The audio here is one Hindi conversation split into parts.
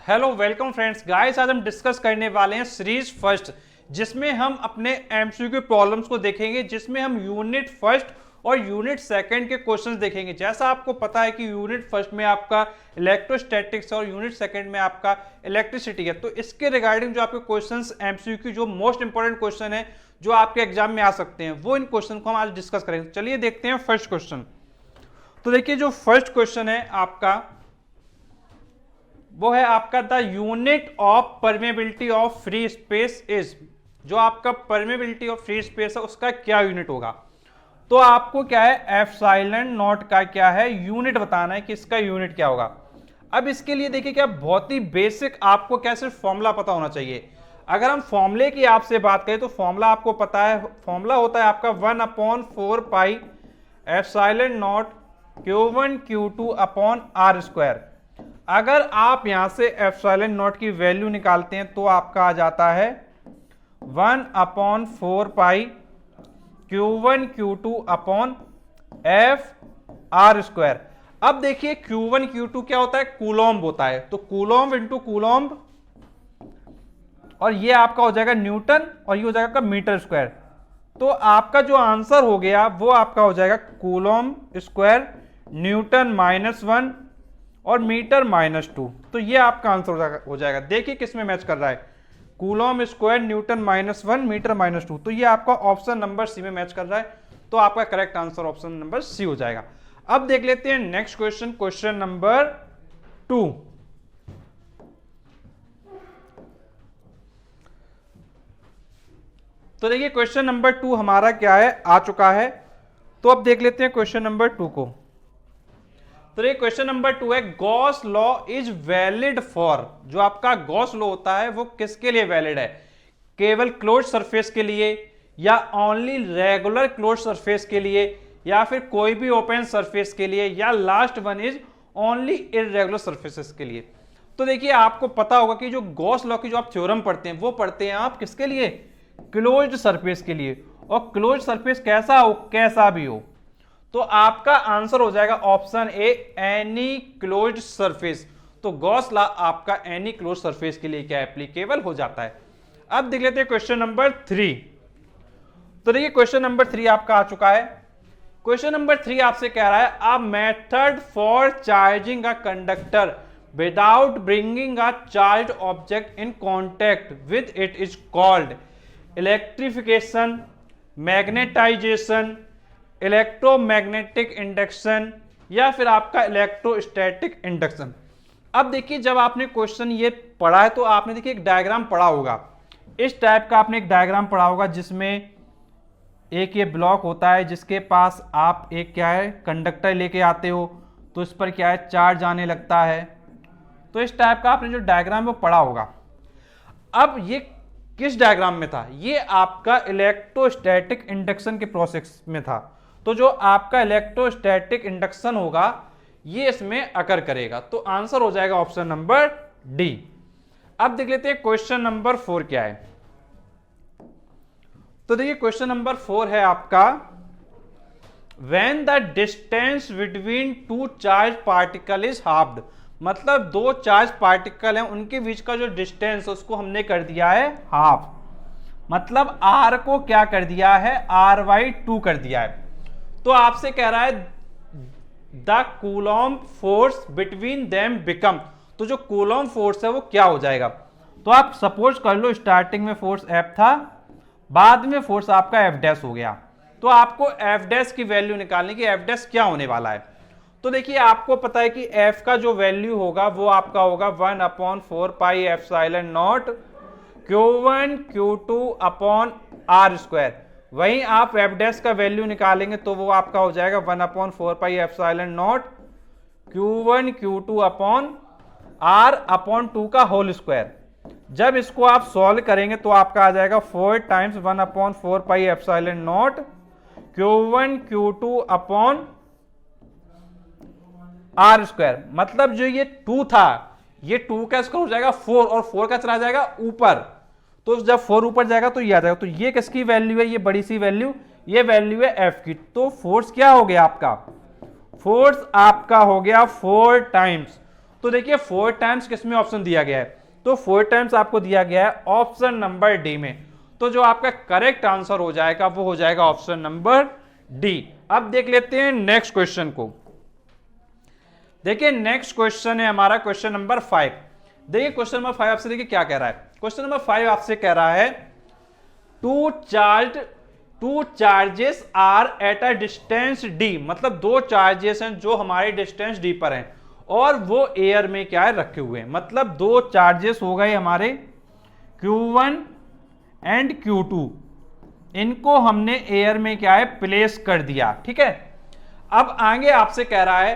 हेलो वेलकम फ्रेंड्स गाइस, आज हम डिस्कस करने वाले हैं सीरीज फर्स्ट, जिसमें हम अपने एमसीक्यू प्रॉब्लम्स को देखेंगे, जिसमें हम यूनिट फर्स्ट और यूनिट सेकंड के क्वेश्चंस देखेंगे। जैसा आपको पता है कि यूनिट फर्स्ट में आपका इलेक्ट्रोस्टैटिक्स और यूनिट सेकंड में आपका इलेक्ट्रिसिटी है, तो इसके रिगार्डिंग जो आपके क्वेश्चंस एमसीक्यू जो मोस्ट इंपॉर्टेंट क्वेश्चन है जो आपके एग्जाम में आ सकते हैं, वो इन क्वेश्चन को हम आज डिस्कस करेंगे। चलिए देखते हैं फर्स्ट क्वेश्चन। तो देखिए जो फर्स्ट क्वेश्चन है आपका वो है आपका the unit of permeability of free space is. जो आपका परमेबिलिटी ऑफ फ्री स्पेस है उसका क्या यूनिट होगा। तो आपको क्या है एप्सिलॉन नॉट का क्या है यूनिट बताना है कि इसका यूनिट क्या होगा। अब इसके लिए देखिए क्या बहुत ही बेसिक आपको क्या सिर्फ फॉर्मूला पता होना चाहिए। अगर हम फॉर्मूले की आपसे बात करें तो फॉर्मूला आपको पता है, फॉर्मूला होता है आपका 1/4 pi epsilon naught Q1 Q2 upon R square. अगर आप यहां से एप्सिलॉन नॉट की वैल्यू निकालते हैं तो आपका आ जाता है 1/4 पाई Q1 Q2 upon F R square. अब देखिए Q1 Q2 क्या होता है, कूलॉम्ब होता है, तो कूलॉम्ब इंटू कूलॉम्ब, और ये आपका हो जाएगा न्यूटन और ये हो जाएगा मीटर स्क्वायर। तो आपका जो आंसर हो गया वो आपका हो जाएगा कूलॉम्ब स्क्वायर न्यूटन -1 और मीटर -2। तो ये आपका आंसर हो जाएगा। देखिए किस में मैच कर रहा है, कूलॉम्ब स्क्वायर न्यूटन -1 मीटर -2। तो ये आपका ऑप्शन नंबर सी में मैच कर रहा है, तो आपका correct answer option number C हो जाएगा। अब देख लेते हैं नेक्स्ट क्वेश्चन, क्वेश्चन नंबर 2। तो देखिए क्वेश्चन नंबर 2 हमारा क्या है, आ चुका है। तो अब देख लेते हैं क्वेश्चन नंबर 2 को। तो ये क्वेश्चन नंबर 2 है, Gauss law is valid for. जो आपका गॉस लॉ होता है वो किसके लिए वैलिड है, केवल क्लोज सरफेस के लिए, या ओनली रेगुलर क्लोज सरफेस के लिए, या फिर कोई भी ओपन सरफेस के लिए, या last one is only irregular surfaces के लिए। तो देखिए आपको पता होगा कि जो गॉस लॉ की जो आप थ्योरम पढ़ते हैं वो पढ़ते हैं आप किसके लिए, क्लोज्ड सरफेस के लिए। और क्लोज्ड सरफेस कैसा हो, कैसा भी हो। तो आपका आंसर हो जाएगा option A, any closed surface. तो गॉस लॉ आपका एनी क्लोज्ड सरफेस के लिए क्या एप्लीकेबल हो जाता है। अब देख लेते हैं क्वेश्चन नंबर 3। तो देखिए क्वेश्चन नंबर 3 आपका आ चुका है। क्वेश्चन नंबर 3 आपसे कह रहा है a method for charging a conductor without bringing a charged object in contact with it is called electrification, magnetisation, electromagnetic induction, या फिर आपका इलेक्ट्रोस्टैटिक इंडक्शन। अब देखिए जब आपने क्वेश्चन ये पढ़ा है तो आपने देखिए एक डायग्राम पढ़ा होगा, इस टाइप का आपने एक डायग्राम पढ़ा होगा जिसमें एक ये ब्लॉक होता है जिसके पास आप एक क्या है कंडक्टर लेके आते हो, तो इस पर क्या है चार्ज आने लगता है। तो इस टाइप का आपने जो डायग्राम वो पढ़ा होगा। अब ये किस डायग्राम में था, ये आपका इलेक्ट्रोस्टैटिक इंडक्शन के प्रोसेस में था। तो जो आपका इलेक्ट्रोस्टैटिक इंडक्शन होगा ये इसमें अकर करेगा। तो आंसर हो जाएगा ऑप्शन नंबर डी। अब देख लेते हैं क्वेश्चन नंबर 4 क्या है। तो देखिए क्वेश्चन नंबर 4 है आपका, when the distance between two charge particle is halved. मतलब दो चार्ज पार्टिकल हैं उनके बीच का जो डिस्टेंस उसको हमने कर दिया है हाफ। मतलब r को क्या कर दिया है, r/2 कर दिया है। तो आपसे कह रहा है the coulomb force between them become. तो जो कूलॉम्ब फोर्स है वो क्या हो जाएगा। तो आप सपोज कर लो स्टार्टिंग में फोर्स F था, बाद में फोर्स आपका F' हो गया। तो आपको F' की वैल्यू निकालनी कि F' क्या होने वाला है। तो देखिए आपको पता है कि F का जो वैल्यू होगा वो आपका होगा 1/4 pi epsilon naught Q1 Q2 upon R square. वहीं आप F' का वैल्यू निकालेंगे तो वो आपका हो जाएगा 1/4 pi epsilon naught Q1 Q2 upon R upon 2 का होल स्क्वायर। जब इसको आप सॉल्व करेंगे तो आपका आ जाएगा 4 times 1/4 pi epsilon naught Q1 Q2 upon R square. मतलब जो ये 2 था ये 2 का स्क्वायर हो जाएगा 4, और 4 का चला जाएगा ऊपर। तो जब 4 ऊपर जाएगा तो ये आ जाएगा। तो ये किसकी वैल्यू है, ये बड़ी सी वैल्यू, ये वैल्यू है F की। तो फोर्स क्या हो गया आपका, फोर्स आपका हो गया 4 टाइम्स। तो देखिए 4 टाइम्स किसमें ऑप्शन दिया गया है, तो 4 टाइम्स आपको दिया गया है ऑप्शन नंबर डी में। तो जो आपका करेक्ट आंसर हो जाएगा वो हो जाएगा ऑप्शन नंबर डी। अब देख लेते हैं नेक्स्ट क्वेश्चन को। देखिए नेक्स्ट क्वेश्चन है हमारा क्वेश्चन नंबर 5। देखिए क्वेश्चन नंबर 5 आपसे देखिए क्या कह रहा है। क्वेश्चन नंबर 5 आपसे कह रहा है two charges are at a distance D, मतलब 2 चार्जेस हैं जो हमारे डिस्टेंस डी पर हैं और वो एयर में क्या है रखे हुए हैं। मतलब 2 चार्जेस हो गए हमारे Q1 एंड Q2, इनको हमने एयर में क्या है प्लेस कर दिया, ठीक है। अब आगे आपसे कह रहा है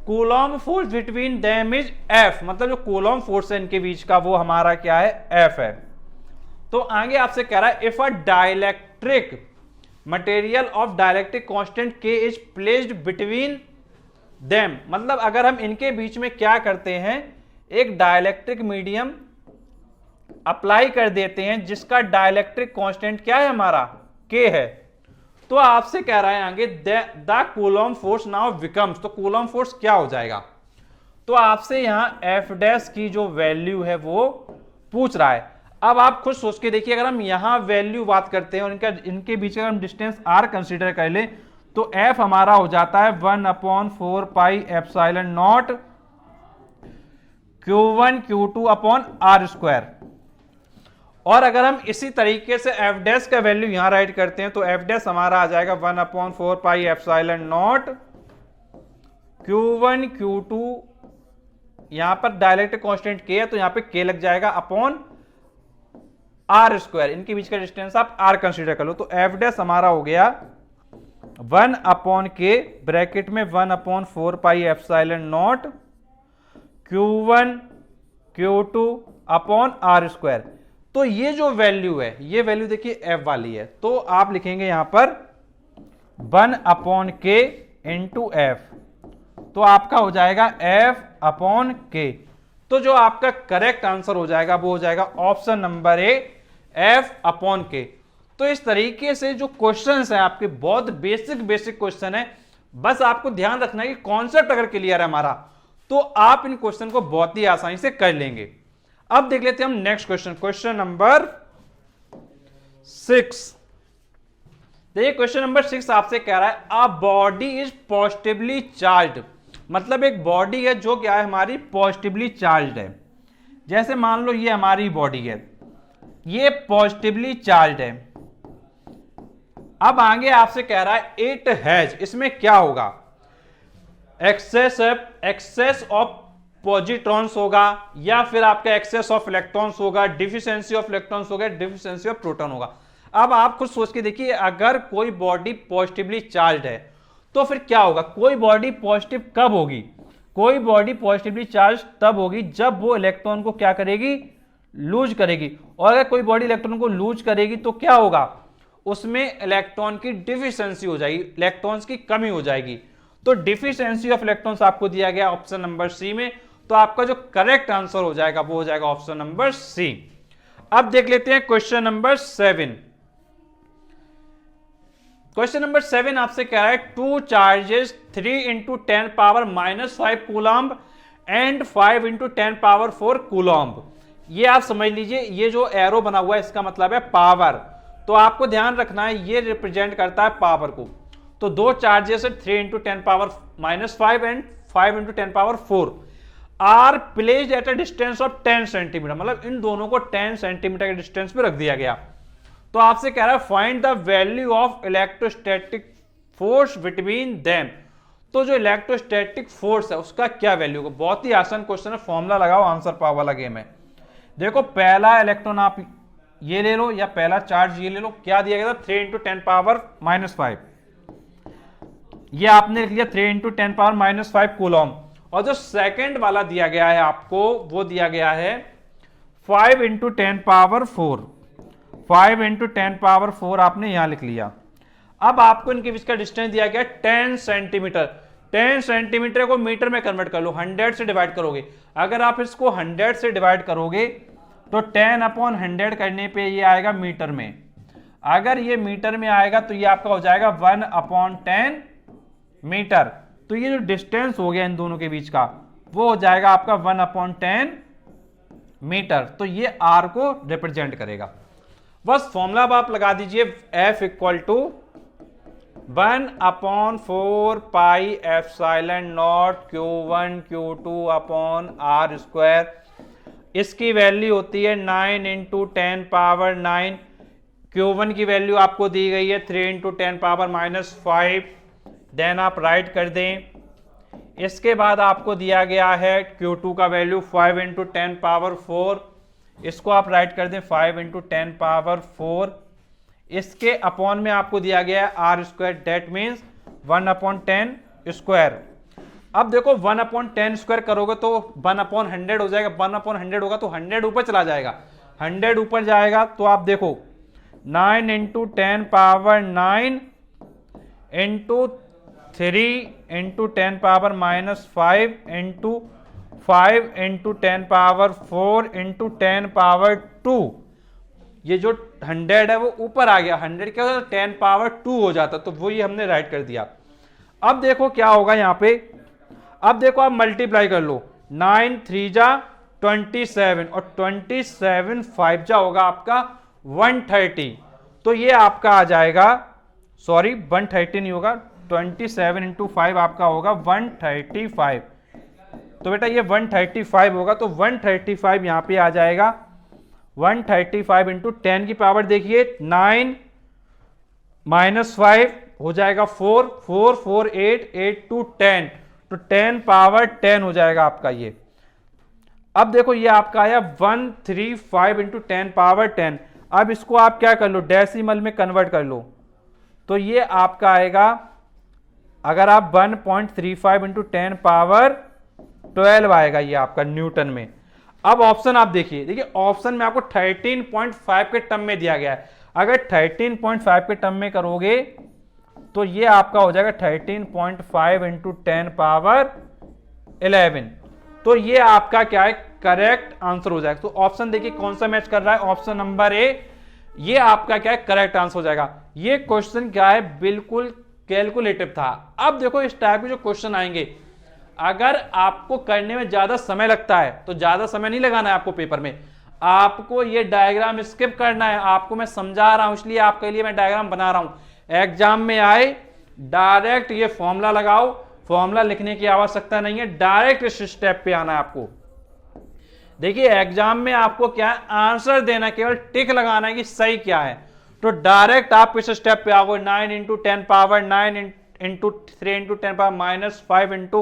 Coulomb force between them is F, मतलब जो कूलॉम फोर्स है इनके बीच का वो हमारा क्या है F है। तो आगे आपसे कह रहा है if a dielectric material of dielectric constant K is placed between them, मतलब अगर हम इनके बीच में क्या करते हैं, एक डाइलेक्ट्रिक मीडियम अप्लाई कर देते हैं जिसका डाइलेक्ट्रिक कांस्टेंट क्या है हमारा K है, तो आपसे कह रहा है आगे the Coulomb force now becomes, तो कूलॉम फोर्स क्या हो जाएगा। तो आपसे यहां F डैश की जो वैल्यू है वो पूछ रहा है। अब आप खुद सोच के देखिए, अगर हम यहां वैल्यू बात करते हैं और इनके बीच का हम डिस्टेंस r कंसीडर कर ले तो F हमारा हो जाता है 1/4 pi epsilon naught Q1 Q2 upon r square. और अगर हम इसी तरीके से F डैश का वैल्यू यहां राइट करते हैं तो F डैश हमारा आ जाएगा 1/4 pi epsilon naught Q1 Q2, यहां पर डाइलेक्ट्रिक कांस्टेंट K है तो यहां पे K लग जाएगा अपॉन r स्क्वायर, इनके बीच का डिस्टेंस आप r कंसीडर कर लो। तो F डैश हमारा हो गया 1/K ब्रैकेट में 1/4 pi epsilon naught Q1 Q2 upon r square. तो ये जो वैल्यू है ये वैल्यू देखिए F वाली है, तो आप लिखेंगे यहां पर 1/K इंटू F, तो आपका हो जाएगा F/K। तो जो आपका करेक्ट आंसर हो जाएगा वो हो जाएगा ऑप्शन नंबर ए F/K। तो इस तरीके से जो क्वेश्चंस हैं आपके बहुत बेसिक क्वेश्चन है, बस आपको ध्यान रखना है कि कॉन्सेप्ट अगर क्लियर है हमारा तो आप इन क्वेश्चन को बहुत ही आसानी से कर लेंगे। अब देख लेते हैं हम नेक्स्ट क्वेश्चन, क्वेश्चन नंबर 6। देखिए क्वेश्चन नंबर 6 आपसे कह रहा है अ बॉडी इज पॉजिटिवली चार्ज्ड, मतलब एक बॉडी है जो क्या है हमारी पॉजिटिवली चार्ज्ड है। जैसे मान लो ये हमारी बॉडी है, ये पॉजिटिवली चार्ज्ड है। अब आगे आपसे कह रहा है इट हैज, इसमें क्या होगा, एक्सेस ऑफ पॉजिट्रॉन्स होगा या फिर आपका एक्सेस ऑफ इलेक्ट्रॉन्स होगा, डिफिशिएंसी ऑफ इलेक्ट्रॉन्स होगा, डिफिशिएंसी ऑफ प्रोटॉन होगा। अब आप खुद सोच के देखिए, अगर कोई बॉडी पॉजिटिवली चार्ज्ड है तो फिर क्या होगा, कोई बॉडी पॉजिटिव कब होगी, कोई बॉडी पॉजिटिवली चार्ज तब होगी जब वो इलेक्ट्रॉन को क्या करेगी, लूज करेगी। और अगर कोई बॉडी इलेक्ट्रॉन को लूज करेगी तो क्या होगा, उसमें इलेक्ट्रॉन की डिफिशिएंसी हो जाएगी, इलेक्ट्रॉन्स की कमी हो जाएगी। तो डिफिशिएंसी ऑफ इलेक्ट्रॉन्स आपको दिया गया ऑप्शन नंबर सी में, तो आपका जो करेक्ट आंसर हो जाएगा वो हो जाएगा ऑप्शन नंबर सी। अब देख लेते हैं क्वेश्चन नंबर 7। क्वेश्चन नंबर 7 आपसे कह रहा है two charges 3 × 10⁻⁻5 coulomb and 5 × 10⁻4 coulomb. ये आप समझ लीजिए, ये जो एरो बना हुआ है इसका मतलब है पावर। तो आपको ध्यान रखना है ये रिप्रेजेंट करता है पावर को। तो 2 चार्जेस है 3 × 10⁻⁻5 and 5 × 10⁻4 are placed at a distance of 10 centimetre, मतलब इन दोनों को 10 सेंटीमीटर के डिस्टेंस पे रख दिया गया। तो आपसे कह रहा है find the value of electrostatic force between them. तो जो इलेक्ट्रोस्टैटिक फोर्स है उसका क्या वैल्यू होगा। बहुत ही आसान क्वेश्चन है, फॉर्मूला लगाओ, आंसर पावर वाला गेम है। देखो पहला इलेक्ट्रॉन आप ये ले लो या पहला चार्ज ये ले लो, क्या दिया गया था 3 × 10⁻⁻5, ये आपने लिख लिया 3 × 10⁻⁻5 कूलॉम। और जो सेकंड वाला दिया गया है आपको वो दिया गया है 5 × 10⁻4, 5 × 10⁻4 आपने यहां लिख लिया। अब आपको इनके बीच का डिस्टेंस दिया गया 10 सेंटीमीटर। 10 सेंटीमीटर को मीटर में कन्वर्ट कर लो, 100 से डिवाइड करोगे। अगर आप इसको 100 से डिवाइड करोगे तो 10/100 करने पे ये आएगा मीटर में। अगर ये मीटर में आएगा तो ये आपका हो जाएगा 1/10 मीटर। तो ये जो डिस्टेंस हो गया इन दोनों के बीच का वो हो जाएगा आपका 1/10 मीटर। तो ये आर को रिप्रेजेंट करेगा। बस फॉर्मूला अब आप लगा दीजिए, F equal to 1/4 pi epsilon naught Q1 Q2 upon R square. इसकी वैल्यू होती है 9 इंटू 10 पावर 9। Q1 की वैल्यू आपको दी गई है 3 इंटू 10 पावर -5। देन आप राइट कर दें। इसके बाद आपको दिया गया है Q2 का वैल्यू 5 इंटू 10 पावर 4। इसको आप राइट कर दें 5 इंटू 10 पावर 4। इसके अपॉन में आपको दिया गया है R square, that means 1/10 square. अब देखो 1/10 स्क्वायर करोगे तो 1/100 हो जाएगा। 1/100 होगा तो 100 ऊपर चला जाएगा। 100 ऊपर जाएगा तो आप देखो 9 into 10 power 9 into 3 into 10 power -5 into 5 into 10 power 4 into 10 power 2। ये जो 100 है वो ऊपर आ गया। 100 क्या होता है 10 पावर 2 हो जाता, तो वो ये हमने राइट कर दिया। अब देखो क्या होगा यहां पे। अब देखो आप मल्टीप्लाई कर लो, 9 3 जा 27 और 27 5 जा होगा आपका 130। तो ये आपका आ जाएगा, सॉरी 130 नहीं होगा, 27 इंटू 5 आपका होगा 135। तो बेटा ये 135 होगा, तो 135 यहां पे आ जाएगा। 135 इंटू 10 की पावर देखिए 9 -5 हो जाएगा 4 4 4 8 8 2 10, तो 10 पावर 10 हो जाएगा आपका ये। अब देखो ये आपका आया 135 इंटू 10 पावर 10। अब इसको आप क्या कर लो, डेसिमल में कन्वर्ट कर लो, तो ये आपका आएगा, अगर आप 1.35 इंटू 10 पावर 12 आएगा ये आपका न्यूटन में। अब ऑप्शन आप देखिए ऑप्शन में आपको 13.5 के टर्म में दिया गया है। अगर 13.5 के टर्म में करोगे तो ये आपका हो जाएगा 13.5 इंटू 10 पावर 11। तो ये आपका क्या है, करेक्ट आंसर हो जाएगा। तो ऑप्शन देखिए कौन सा मैच कर रहा है, ऑप्शन नंबर ए, ये आपका क्या है करेक्ट आंसर हो जाएगा। ये क्वेश्चन क्या है, बिल्कुल कैलकुलेटिव था। अब देखो इस टाइप के जो क्वेश्चन आएंगे, अगर आपको करने में ज्यादा समय लगता है तो ज्यादा समय नहीं लगाना है आपको पेपर में, आपको ये डायग्राम स्किप करना है। आपको मैं समझा रहा हूं इसलिए आपके लिए मैं डायग्राम बना रहा हूं। एग्जाम में आए डायरेक्ट ये फॉर्मूला लगाओ, फॉर्मूला लिखने की आवश्यकता नहीं है, डायरेक्ट इस स्टेप पे आना है आपको। देखिए एग्जाम में आपको क्या है, आंसर देना, केवल टिक लगाना है कि सही क्या है। तो डायरेक्ट आप इस स्टेप पे आओगे, 9 into 10 power 9 into 3 into 10 power -5 into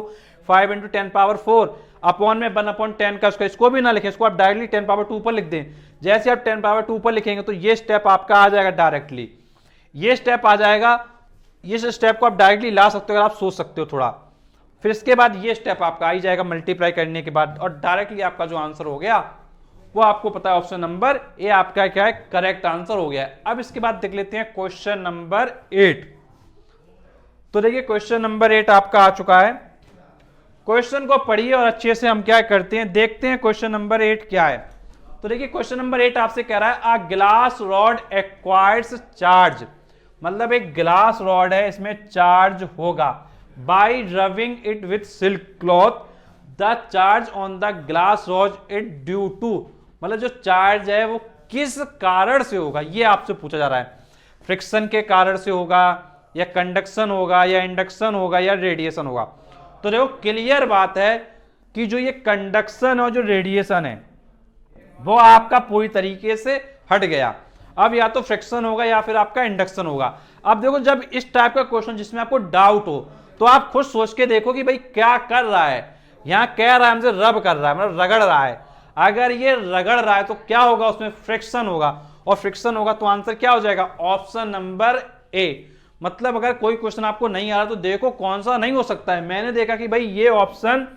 5 into 10 power 4 upon में 1/10 का स्क्वायर। इसको भी ना लिखें, इसको आप डायरेक्टली 10 पावर 2 पर लिख दें। जैसे आप 10 पावर 2 पर लिखेंगे तो ये स्टेप आपका आ जाएगा डायरेक्टली, ये स्टेप आ जाएगा। इस स्टेप को आप डायरेक्टली ला सकते हो अगर आप सोच सकते हो थोड़ा। फिर इसके बाद ये स्टेप आपका आ ही जाएगा मल्टीप्लाई करने के बाद, और डायरेक्टली आपका जो आंसर हो गया वो आपको पता है, ऑप्शन नंबर ए आपका क्या है, करेक्ट आंसर हो गया है। अब इसके बाद देख लेते हैं क्वेश्चन नंबर 8। तो देखिए क्वेश्चन नंबर 8 आपका आ चुका है। क्वेश्चन को पढ़िए और अच्छे से हम क्या करते हैं, देखते हैं क्वेश्चन नंबर 8 क्या है। तो देखिए क्वेश्चन नंबर 8 आपसे कह रहा है, a glass rod acquires charge, मतलब एक ग्लास रॉड है, इसमें चार्ज होगा, by rubbing it with silk cloth, the charge on the glass rod it due to, मतलब जो चार्ज है वो किस कारण से होगा, ये आपसे पूछा जा रहा है। फ्रिक्शन के कारण से होगा, या कंडक्शन होगा, या इंडक्शन होगा, या रेडिएशन होगा। तो देखो क्लियर बात है कि जो ये कंडक्शन और जो रेडिएशन है वो आपका पूरी तरीके से हट गया। अब या तो फ्रिक्शन होगा या फिर आपका इंडक्शन होगा। अब देखो जब इस टाइप का क्वेश्चन जिसमें आपको डाउट हो तो आप खुद सोच के देखो कि भाई क्या कर रहा है, यहां कह रहा है हमसे रब कर रहा है, मतलब रगड़ रहा है। अगर ये रगड़ रहा है तो क्या होगा, उसमें फ्रिक्शन होगा, और फ्रिक्शन होगा तो आंसर क्या हो जाएगा, ऑप्शन नंबर ए। मतलब अगर कोई क्वेश्चन आपको नहीं आ रहा तो देखो कौन सा नहीं हो सकता है। मैंने देखा कि भाई ये ऑप्शन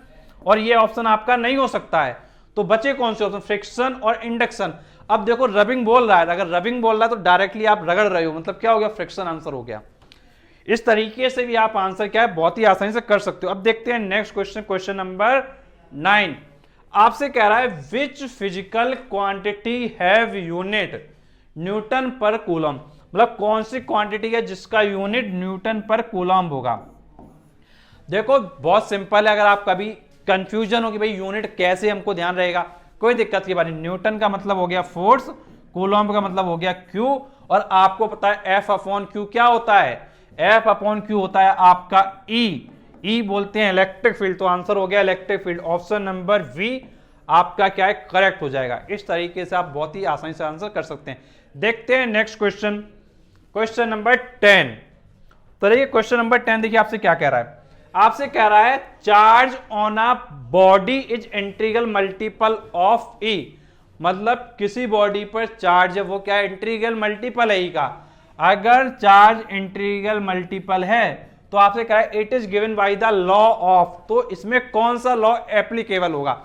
और ये ऑप्शन आपका नहीं हो सकता है, तो बचे कौन से ऑप्शन, फ्रिक्शन और इंडक्शन। अब देखो रबिंग बोल रहा है, अगर रबिंग बोल रहा है तो डायरेक्टली आप रगड़ रहे हो, मतलब क्या हो गया, फ्रिक्शन आंसर हो गया। इस तरीके से भी आप आंसर क्या है बहुत ही आसानी से कर सकते हो। अब देखते हैं नेक्स्ट क्वेश्चन, क्वेश्चन नंबर 9 आपसे कह रहा है, which physical quantity have unit Newton पर कूलम, मतलब कौन सी क्वांटिटी है जिसका यूनिट न्यूटन पर कूलम होगा। देखो बहुत सिंपल है, अगर आप कभी कंफ्यूजन होगी भाई यूनिट कैसे हमको ध्यान रहेगा, कोई दिक्कत की बात नहीं। न्यूटन का मतलब हो गया फोर्स, कूलॉम्ब का मतलब हो गया क्यू, और आपको पता है एफ अपॉन क्यू क्या होता है, एफ अपॉन क्यू होता है आपका ई बोलते हैं इलेक्ट्रिक फील्ड। तो आंसर हो गया electric field, option number V आपका क्या है, करेक्ट हो जाएगा। इस तरीके से आप बहुत ही आसानी से आंसर कर सकते हैं। देखते हैं नेक्स्ट क्वेश्चन, क्वेश्चन नंबर 10। तो देखिए क्वेश्चन नंबर 10 देखिए आपसे क्या कह रहा है, आपसे कह रहा है charge on a body is integral multiple of e, मतलब किसी बॉडी पर चार्ज है वो क्या है, इंटीग्रल मल्टीपल है ई का। अगर चार्ज इंटीग्रल मल्टीपल है तो आपसे कह रहा है it is given by the law of, तो इसमें कौन सा लॉ एप्लीकेबल होगा।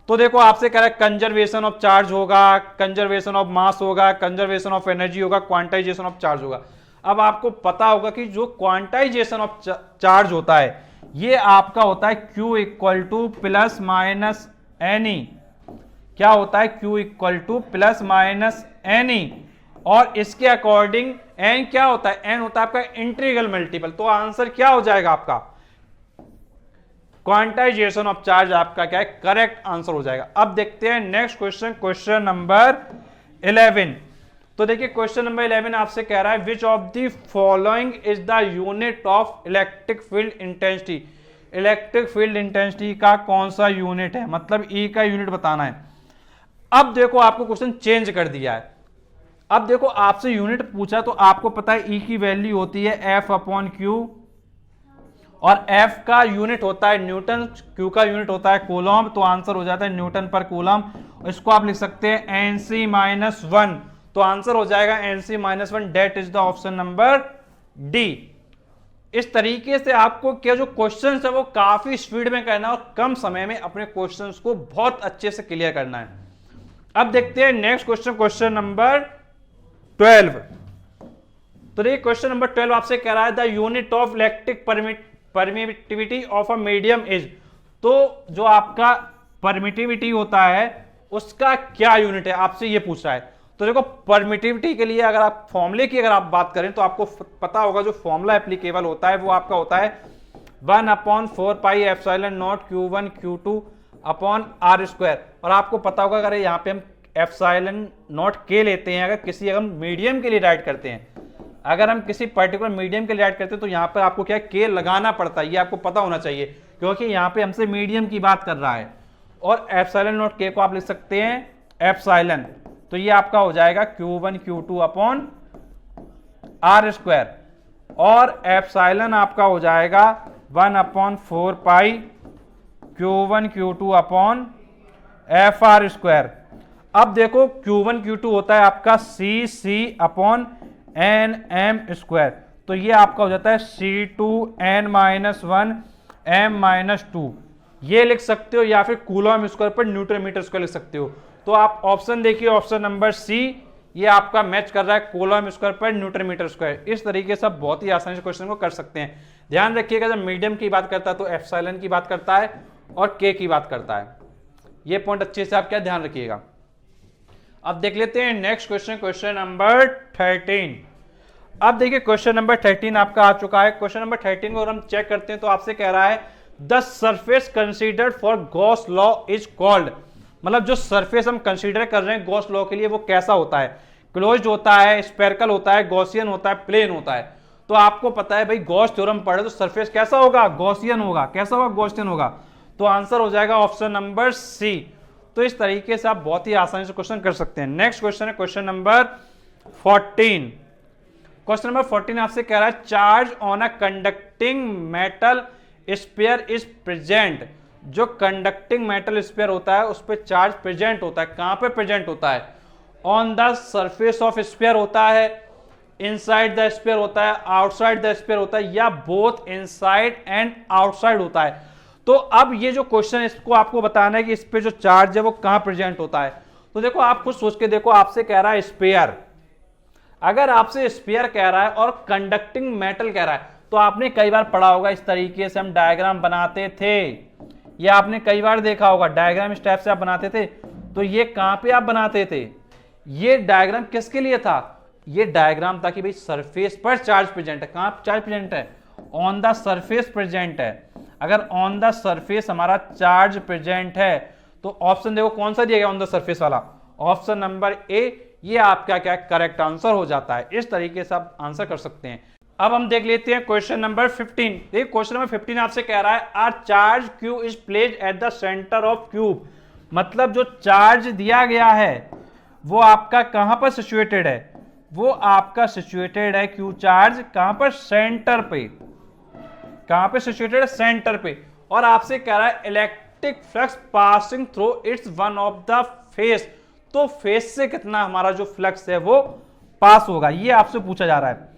तो देखो आपसे कह रहा है कंजर्वेशन ऑफ चार्ज होगा, कंजर्वेशन ऑफ मास होगा, कंजर्वेशन ऑफ एनर्जी होगा, क्वांटाइजेशन ऑफ चार्ज होगा। अब आपको पता होगा कि जो क्वांटाइजेशन ऑफ चार्ज होता है ये आपका होता है Q equal to plus minus N E, क्या होता है Q equal to plus minus N E, और इसके अकॉर्डिंग n क्या होता है, n होता है आपका इंटीग्रल मल्टीपल। तो आंसर क्या हो जाएगा आपका, क्वांटाइजेशन ऑफ चार्ज आपका क्या है, करेक्ट आंसर हो जाएगा। अब देखते हैं नेक्स्ट क्वेश्चन, क्वेश्चन नंबर 11। तो देखिए क्वेश्चन नंबर 11 आपसे कह रहा है which of the following is the unit of electric field intensity, electric field intensity का कौन सा यूनिट है, मतलब ई का यूनिट बताना है। अब देखो आपको क्वेश्चन चेंज कर दिया है, अब देखो आपसे यूनिट पूछा तो आपको पता है ई की वैल्यू होती है एफ अपॉन क्यू, और एफ का यूनिट होता है न्यूटन, क्यू का यूनिट होता है कूलॉम्ब, तो आंसर हो जाता है न्यूटन पर कूलॉम्ब। इसको आप लिख सकते हैं एनसी माइनस 1, तो आंसर हो जाएगा NC minus 1, that is the option number D. इस तरीके से आपको क्या जो क्वेश्चन है वो काफी स्पीड में करना है और कम समय में अपने क्वेश्चंस को बहुत अच्छे से क्लियर करना है। अब देखते हैं नेक्स्ट क्वेश्चन, क्वेश्चन नंबर 12। तो देखिए क्वेश्चन नंबर 12 आपसे कह रहा है the unit of electric permittivity of a medium is, तो जो आपका परमिटिविटी होता है उसका क्या यूनिट है, आपसे ये पूछ रहा है। तो देखो परमिटिविटी के लिए अगर आप फॉर्मूले की अगर आप बात करें तो आपको पता होगा जो फॉर्मूला एप्लीकेबल होता है वो आपका होता है 1/4 pi epsilon naught Q1 Q2 upon R square, और आपको पता होगा अगर यहाँ पे हम एप्सिलॉन नॉट के लेते हैं, अगर मीडियम के लिए राइट करते हैं, अगर हम किसी पर्टिकुलर मीडियम के लिए राइट करते हैं तो यहाँ पर आपको क्या के लगाना पड़ता है, ये आपको पता होना चाहिए क्योंकि यहाँ पे हमसे मीडियम की बात कर रहा है। और एप्सिलॉन नॉट के को आप लिख सकते हैं एप्सिलॉन, तो ये आपका हो जाएगा Q1 Q2 upon R square, और एप्सिलॉन आपका हो जाएगा 1/4 पाई Q1 Q2 upon FR square. अब देखो Q1 Q2 होता है आपका C अपॉन NM स्क्वायर, तो ये आपका हो जाता है C2n-1 m-2, ये लिख सकते हो, या फिर कूलॉम स्क्वायर पर न्यूटन मीटर स्क्वायर लिख सकते हो। तो आप ऑप्शन देखिए, ऑप्शन नंबर सी, ये आपका मैच कर रहा है कूलॉम स्क्वायर पर न्यूटन मीटर स्क्वायर। इस तरीके से आप बहुत ही आसानी से क्वेश्चन को कर सकते हैं। ध्यान रखिएगा जब मीडियम की बात करता है तो एप्सिलॉन की बात करता है और के की बात करता है, ये पॉइंट अच्छे से आप क्या ध्यान रखिएगा। अब देख लेते हैं नेक्स्ट क्वेश्चन, क्वेश्चन नंबर 13। अब देखिए क्वेश्चन नंबर 13 आपका आ चुका है। क्वेश्चन नंबर 13 को अगर हम चेक करते हैं तो आपसे कह रहा है the surface considered for Gauss law is called, मतलब जो सरफेस हम कंसीडर कर रहे हैं गॉस लॉ के लिए वो कैसा होता है, क्लोज्ड होता है, स्फेरिकल होता है, गॉसियन होता है, प्लेन होता है। तो आपको पता है भाई गॉस थ्योरम पढ़े तो सरफेस कैसा होगा, गॉसियन होगा। कैसा होगा, गॉसियन होगा। तो आंसर हो जाएगा ऑप्शन नंबर सी। तो इस तरीके से आप बहुत ही आसानी से क्वेश्चन कर सकते हैं। नेक्स्ट क्वेश्चन है क्वेश्चन नंबर 14। क्वेश्चन नंबर 14 आपसे कह रहा है charge on a conducting metal sphere is present, जो कंडक्टिंग मेटल स्फीयर होता है उस पर चार्ज प्रेजेंट होता है। कहां पे प्रेजेंट होता है, on the surface of sphere होता है, इनसाइड द स्फीयर होता है, आउटसाइड द स्फीयर होता है, या बोथ इनसाइड एंड आउटसाइड होता है। तो अब ये जो क्वेश्चन है इसको आपको बताना है कि इस पे जो चार्ज है वो कहां प्रेजेंट होता है। तो देखो आप खुद सोच के देखो, आपसे कह रहा है स्फीयर, अगर आपसे स्फीयर कह रहा है और कंडक्टिंग मेटल कह रहा है तो आपने कई बार पढ़ा होगा इस तरीके से हम डायग्राम बनाते थे, ये आपने कई बार देखा होगा डायग्राम इस टाइप से आप बनाते थे। तो ये कहां पे आप बनाते थे, ये डायग्राम किसके लिए था, ये डायग्राम था कि भाई सरफेस पर चार्ज प्रेजेंट है। कहां चार्ज प्रेजेंट है, ऑन द सरफेस प्रेजेंट है। अगर ऑन द सरफेस हमारा चार्ज प्रेजेंट है तो ऑप्शन देखो कौन सा दिया गया ऑन द सरफेस वाला, ऑप्शन नंबर ए, ये आपका क्या करेक्ट आंसर हो जाता है। इस तरीके से आप आंसर कर सकते हैं। अब हम देख लेते हैं क्वेश्चन नंबर 15। देखिए क्वेश्चन नंबर 15 आपसे कह रहा है are charge Q is placed at the centre of cube, मतलब जो चार्ज दिया गया है वो आपका कहां पर सिचुएटेड है, वो आपका सिचुएटेड है क्यू चार्ज कहां पर, सेंटर पे। कहां पे सिचुएटेड है, सेंटर पे। और आपसे कह रहा है electric flux passing through it's one of the face, तो फेस से कितना हमारा जो फ्लक्स है वो पास होगा, ये आपसे पूछा जा रहा है।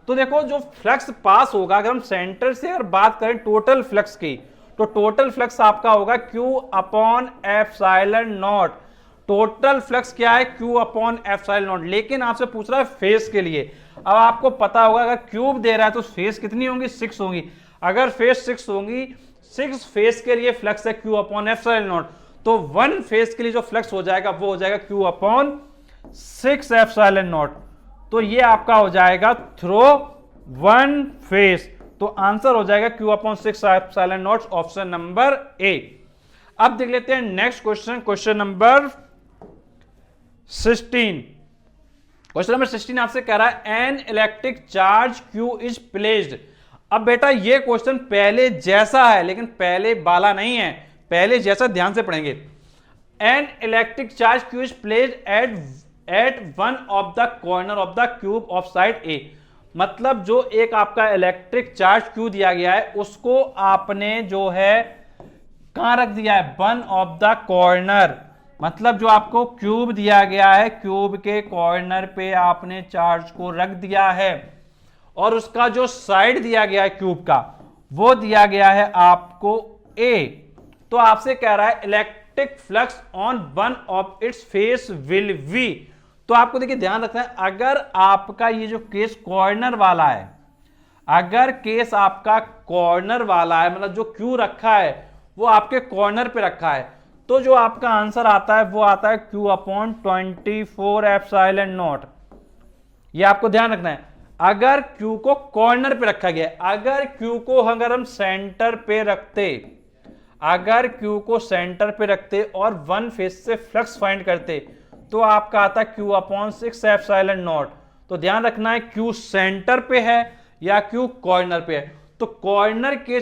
तो देखो जो फ्लक्स पास होगा, अगर हम सेंटर से अगर बात करें टोटल फ्लक्स की, तो टोटल फ्लक्स आपका होगा Q upon epsilon not. Total flux क्या है, Q अपॉन एप्सिलॉन नॉट। लेकिन आपसे पूछ रहा है फेस के लिए। अब आपको पता होगा अगर क्यूब दे रहा है तो फेस कितनी होंगी, 6 होंगी। अगर फेस 6 होंगी, 6 फेस के लिए फ्लक्स है Q अपॉन एप्सिलॉन नॉट, तो 1 फेस के लिए जो फ्लक्स हो जाएगा वो हो जाएगा Q अपॉन 6 एप्सिलॉन नॉट। तो ये आपका हो जाएगा थ्रो 1 फेस, तो आंसर हो जाएगा Q upon 6 epsilon not, option number A. अब देख लेते हैं next question, question number 16। Question number 16 आपसे कह रहा है N electric charge Q is placed. अब बेटा ये क्वेश्चन पहले जैसा है लेकिन पहले वाला नहीं है, पहले जैसा ध्यान से पढ़ेंगे। An electric charge Q is placed at one of the corner of the cube of side a, मतलब जो एक आपका इलेक्ट्रिक चार्ज Q दिया गया है उसको आपने जो है कहां रख दिया है, वन ऑफ द कॉर्नर, मतलब जो आपको क्यूब दिया गया है क्यूब के कॉर्नर पे आपने चार्ज को रख दिया है, और उसका जो साइड दिया गया है क्यूब का वो दिया गया है आपको A। तो आपसे कह रहा है electric flux on one of its face will be. तो आपको देखिए ध्यान रखना है, अगर आपका ये जो केस कॉर्नर वाला है, अगर केस आपका कॉर्नर वाला है, मतलब जो क्यू रखा है वो आपके कॉर्नर पे रखा है, तो जो आपका आंसर आता है वो आता है Q अपॉन 24 एप्सिलॉन नॉट। ये आपको ध्यान रखना है, अगर Q को कॉर्नर पे रखा गया है, अगर Q को अगर हम सेंटर पे रखते, अगर Q को सेंटर पे रखते और 1 फेस से फ्लक्स फाइंड करते तो आपका आता Q अपॉन 6 एप्सिलॉन नॉट। तो ध्यान रखना है Q सेंटर पे है या Q कॉर्नर पे है। तो कॉर्नर के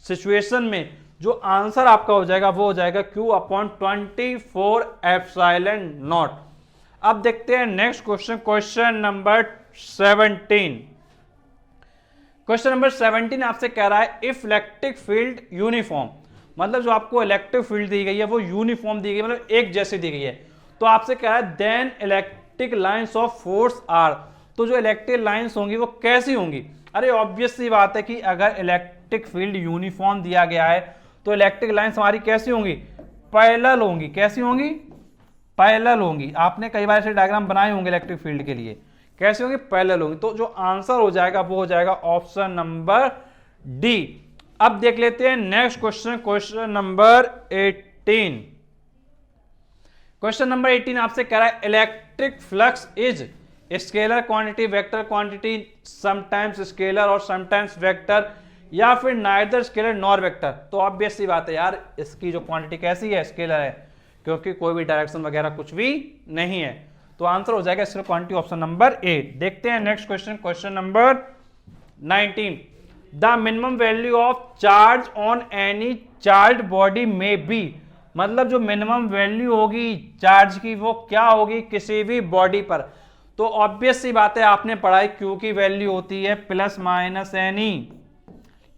सिचुएशन में जो आंसर आपका हो जाएगा वो हो जाएगा Q अपॉन 24 एप्सिलॉन नॉट। अब देखते हैं next question, question number 17। Question number 17 आपसे कह रहा है इफ इलेक्ट्रिक फील्ड यूनिफॉर्म, मतलब जो आपको इलेक्ट्रिक फील्ड दी गई है वो यूनिफॉर्म दी गई, मतलब एक जैसी दी गई है। तो आपसे कह रहा है then electric lines of force are, तो जो इलेक्ट्रिक लाइंस होंगी वो कैसी होंगी। अरे ऑब्वियस सी बात है कि अगर इलेक्ट्रिक फील्ड यूनिफॉर्म दिया गया है तो इलेक्ट्रिक लाइंस हमारी कैसी होंगी, पैरेलल होंगी। कैसी होंगी, पैरेलल होंगी। आपने कई बार ऐसे डायग्राम बनाए होंगे इलेक्ट्रिक फील्ड के लिए, कैसे होंगे, पैरेलल होंगी। तो जो आंसर हो जाएगा वो हो जाएगा ऑप्शन नंबर डी। अब देख लेते हैं next question, question number 18। Question number 18 आपसे कह रहा है electric flux is scalar quantity, vector quantity, sometimes scalar और समटाइम्स वेक्टर, या फिर नाइदर स्केलर नॉर वेक्टर। तो ऑब्वियस सी बात है यार, इसकी जो क्वांटिटी कैसी है, स्केलर है, क्योंकि कोई भी डायरेक्शन वगैरह कुछ भी नहीं है। तो आंसर हो जाएगा स्केलर क्वांटिटी, ऑप्शन नंबर 8। देखते हैं next question, question number 19। The minimum value of charge on any charge body में बी, मतलब जो मिनिमम वैल्यू होगी चार्ज की वो क्या होगी किसी भी बॉडी पर। तो ऑब्वियस सी बात है, आपने पढ़ा है Q की वैल्यू होती है प्लस माइनस एनी,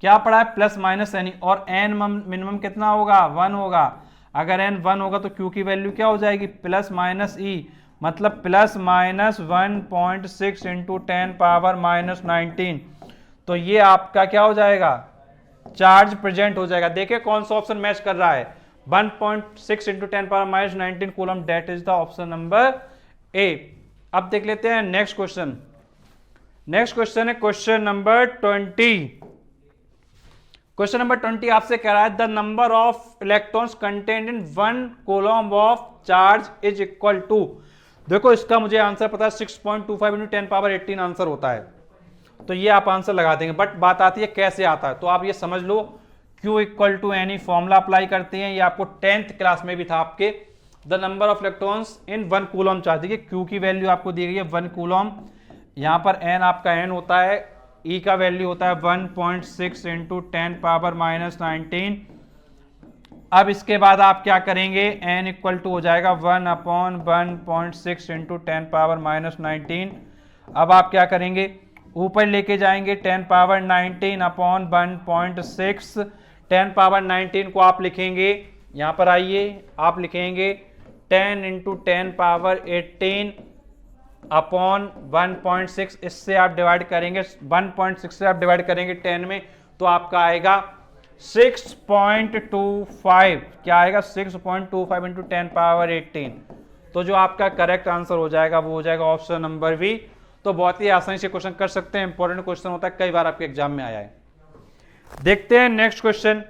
क्या पढ़ा है, प्लस माइनस एनी, और एन मिनिमम कितना होगा, 1 होगा। अगर एन 1 होगा तो Q की वैल्यू क्या हो जाएगी, प्लस माइनस ई, मतलब plus minus 1.6 into 10 power minus 19। तो ये आपका क्या हो जाएगा, चार्ज प्रेजेंट हो जाएगा। देखिए कौन सा ऑप्शन मैच कर रहा है, 1.6 into 10 power minus 19 coulomb, that is the option number A. अब देख लेते हैं नेक्स्ट क्वेश्चन। नेक्स्ट क्वेश्चन है क्वेश्चन नंबर 20। क्वेश्चन नंबर 20 आपसे कह रहा है the number of electrons contained in 1 coulomb of charge is equal to. देखो इसका मुझे आंसर पता है 6.25 इंटू 10 पावर 18 आंसर होता है, तो ये आप आंसर लगा देंगे। बट बात आती है कैसे आता है, तो आप ये समझ लो Q equal to N E formula apply करते हैं, ये आपको 10th क्लास में भी था आपके। The number of electrons in 1 coulomb charge, देखिए Q की वैल्यू आपको दी गई है 1 कूलम, यहाँ पर n आपका n होता है, E का वैल्यू होता है 1.6 इंटू 10 पावर माइनस 19। अब इसके बाद आप क्या करेंगे, n इक्वल टू हो जाएगा 1/1.6 इंटू 10 पावर माइनस 19। अब आप क्या करेंगे, ऊपर लेके जाएंगे 10 पावर 19 अपॉन 1.6, 10 पावर 19 को आप लिखेंगे, यहाँ पर आइए आप लिखेंगे 10 इंटू 10 पावर 18 अपॉन 1.6, इससे आप डिवाइड करेंगे, 1.6 से आप डिवाइड करेंगे 10 में, तो आपका आएगा 6.25, क्या आएगा 6.25 इंटू 10 पावर 18। तो जो आपका करेक्ट आंसर हो जाएगा वो हो जाएगा ऑप्शन नंबर बी। तो बहुत ही आसानी से क्वेश्चन कर सकते हैं, इंपॉर्टेंट क्वेश्चन होता है, कई बार आपके एग्जाम में आया है। देखते हैं next question,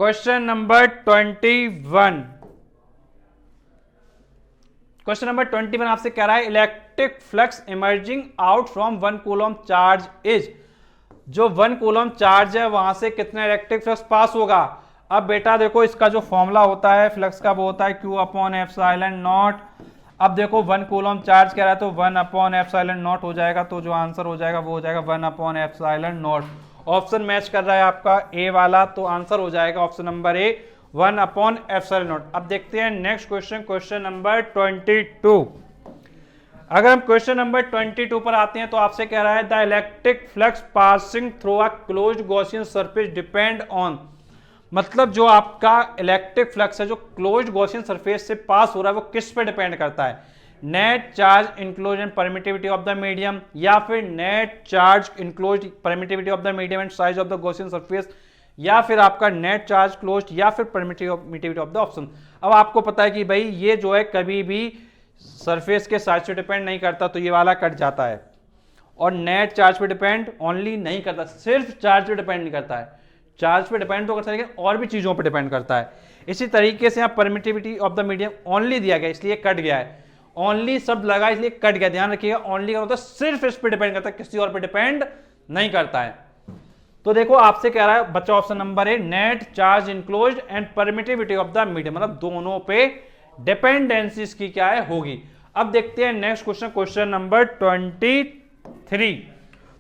question number 21। Question number 21 आपसे कह रहा है electric flux emerging out from 1 coulomb charge is, जो 1 कूलम चार्ज है वहां से कितना इलेक्ट्रिक फ्लक्स पास होगा। अब बेटा देखो इसका जो फॉर्मूला होता है फ्लक्स का वो होता है Q अपॉन एप्सिलॉन नॉट। अब देखो 1 कूलम चार्ज कह रहा है तो 1 अपॉन एप्सिलॉन नॉट हो जाएगा, तो जो आंसर हो जाएगा वो हो जाएगा 1 upon epsilon not. Option match कर रहा है आपका ए वाला, तो आंसर हो जाएगा option number A 1 upon epsilon not. अब देखते हैं नेक्स्ट क्वेश्चन, क्वेश्चन नंबर 22। अगर हम क्वेश्चन नंबर 22 पर आते हैं तो आपसे कह रहा है the electric flux passing through a closed Gaussian surface depend on, मतलब जो आपका इलेक्ट्रिक फ्लक्स है जो क्लोज्ड गॉसियन सरफेस से पास हो रहा है वो किस पे डिपेंड करता है, net charge enclose and permittivity of the medium, या फिर net charge enclose permittivity of the medium and size of the Gaussian surface, या फिर आपका नेट चार्ज क्लोज, या फिर परमिटिविटी ऑफ द ऑप्शन। अब आपको पता है कि भाई ये जो है कभी भी सरफेस के साइज पे डिपेंड नहीं करता, तो ये वाला कट जाता है, और नेट चार्ज पे डिपेंड ओनली नहीं करता, सिर्फ चार्ज पे डिपेंड नहीं करता है, चार्ज पे डिपेंड तो करता है लेकिन और भी चीजों पे डिपेंड करता है। इसी तरीके से यहाँ permittivity of the medium only दिया गया इसलिए कट गया है, ओनली शब्द लगा इसलिए कट गया, ध्यान रखिएगा ओनली का मतलब सिर्फ इस पे डिपेंड करता है, किसी और पे डिपेंड नहीं करता है। तो देखो आपसे कह रहा है बच्चा option number A net charge enclosed and permittivity of the medium, मतलब दोनों पे डिपेंडेंसी की क्या है होगी। अब देखते हैं नेक्स्ट क्वेश्चन, क्वेश्चन नंबर 23।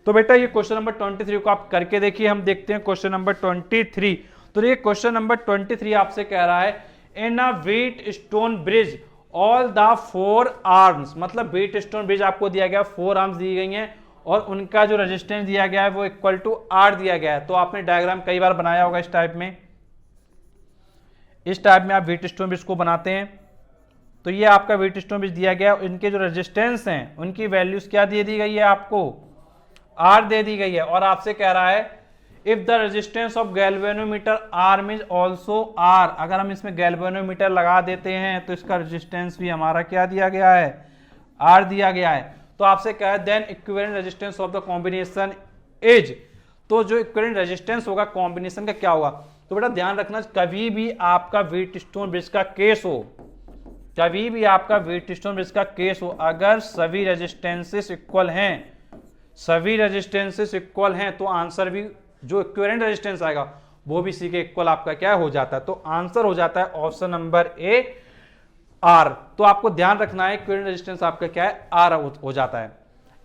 तो बेटा ये क्वेश्चन नंबर 23 को आप करके देखिए, हम देखते हैं क्वेश्चन नंबर 23। तो ये क्वेश्चन नंबर 23 आपसे कह रहा है in a Wheatstone bridge all the 4 arms, मतलब व्हीट स्टोन ब्रिज आपको दिया गया 4 आर्म्स दी गई हैं और उनका जो रेजिस्टेंस दिया गया है वो इक्वल टू R दिया गया है। तो आपने डायग्राम कई बार बनाया होगा इस टाइप में, इस टाइप में आप व्हीट स्टोन ब्रिज को बनाते हैं। तो ये आपका व्हीट स्टोन ब्रिज दिया गया, इनके जो रेजिस्टेंस हैं उनकी वैल्यूज क्या दे दी गई है, आपको R दे दी गई है, और आपसे कह रहा है if the resistance of galvanometer arm is also R, अगर हम इसमें गैल्वेनोमीटर लगा देते हैं तो इसका रेजिस्टेंस भी हमारा क्या दिया गया है, R दिया गया है। तो आपसे कहा है then equivalent resistance of the combination is, तो जो इक्विवेलेंट रेजिस्टेंस होगा कॉम्बिनेशन का क्या होगा। तो बेटा ध्यान रखना कभी भी आपका व्हीट स्टोन ब्रिज का केस हो, कभी भी आपका व्हीट स्टोन ब्रिज का केस हो, अगर सभी रेजिस्टेंसेस इक्वल हैं, सभी रेजिस्टेंसेस इक्वल हैं तो आंसर भी जो इक्विवेलेंट रेजिस्टेंस आएगा वो भी सी के इक्वल आपका क्या हो जाता है। तो आंसर हो जाता है ऑप्शन नंबर ए R। तो आपको ध्यान रखना है इक्विवेलेंट रेजिस्टेंस आपका क्या है R हो जाता है।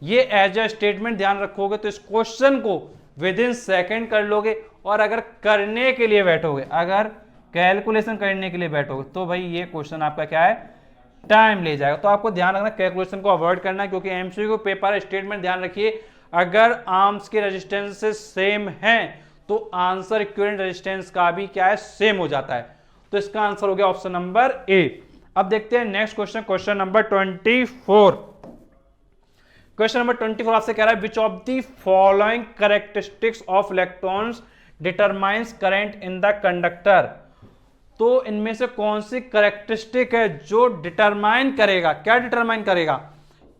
ये एज ए स्टेटमेंट ध्यान रखोगे तो इस क्वेश्चन को विद इन सेकेंड कर लोगे, और अगर करने के लिए बैठोगे, अगर कैलकुलेशन करने के लिए बैठोगे तो भाई ये क्वेश्चन आपका क्या है टाइम ले जाएगा। तो आपको ध्यान रखना कैलकुलेशन को अवॉइड करना है, क्योंकि एमसीक्यू पेपर स्टेटमेंट ध्यान रखिए अगर आर्म्स के रेजिस्टेंस सेम हैं तो आंसर इक्विवेलेंट रेजिस्टेंस का भी क्या है सेम हो जाता है। तो इसका आंसर हो गया ऑप्शन नंबर ए। अब देखते हैं next question, question number 24। Question number 24 आपसे कह रहा है which of the following characteristics of electrons determines current in the conductor. तो इनमें से कौन सी कैरेक्टरिस्टिक है जो डिटरमाइन करेगा, क्या डिटरमाइन करेगा,